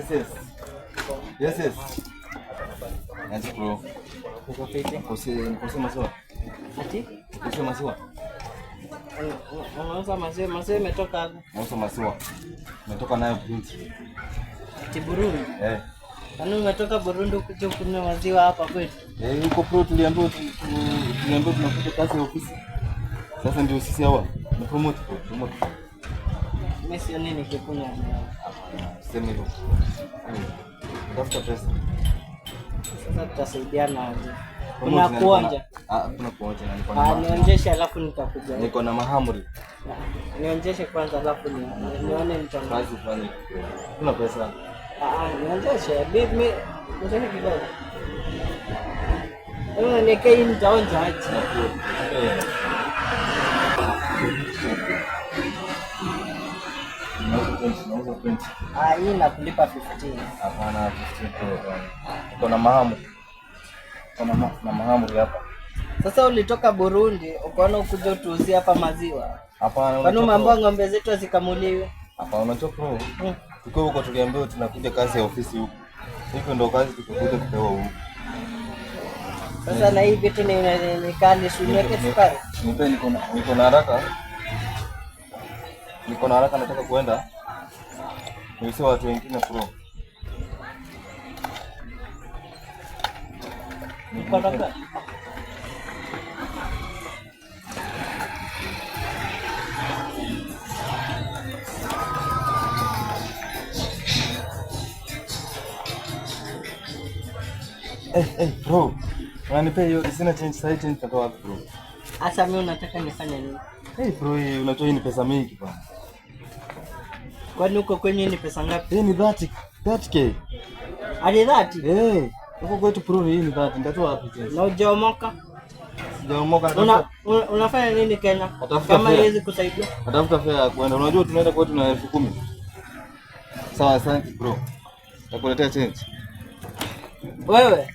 Yes. Yes. Yes bro. Uko fiti? Nikose maziwa. Ati? Nikose maziwa. Unauza maziwa? Maziwa imetoka hapo. Nauza maziwa. Nimetoka nayo Burundi. Ati Burundi? Yaani umetoka Burundi kuja kunywa maziwa hapa kwetu? Iko pro tuliambiwa tunakuja kazi ya ofisi. Sasa ndio sisi hawa. Na promote. Mimi sio nini kikunywa. Sema hivyo. Tafuta pesa. Sasa tutasaidiana aje? Kuna kuonja? Kuna kuonja na niko na. Nionyeshe alafu nitakuja. Niko na mahamri. Nionyeshe kwanza alafu nione kazi ufanye. Kuna pesa. Nionyeshe. Mimi nionyeshe kidogo. Niweke nitaonja aje? Nauza 20. Hii nakulipa 15. Hapana 15 bro. Niko na mahamri. Na mahamri hapa. Sasa ulitoka Burundi, ukaona ukuja utuuzie hapa maziwa? Hapana. Kwani umeambiwa ng'ombe zetu zikamuliwe? Hapana, unachoka. Tuko huko tuliambiwa tunakuja kazi ya ofisi huko. Hivyo ndo kazi tukukuja kupewa huko. Sasa na hii vitu ni kali, niweke sukari. Nipe, niko na haraka. Niko na haraka, nataka kuenda. Niusie watu wengine pro. Niko na bro. Unanipa hiyo sina change sasa, change tatoa wapi bro? Asa mimi unataka nifanye nini? Bro, unatoa hii ni pesa mingi bwana. Kwani uko kwenye ni pesa ngapi? Hii ni 30k. Hadi 30? Uko kwetu bro, hii ni 30. Nitatoa wapi change? Na ujaomoka? Sijaomoka. Unafanya nini Kenya? Kama hizi kusaidia. Natafuta fare ya kwenda. Unajua tunaenda kwetu na 10,000. Sawa, asante bro. Nakuletea change. Wewe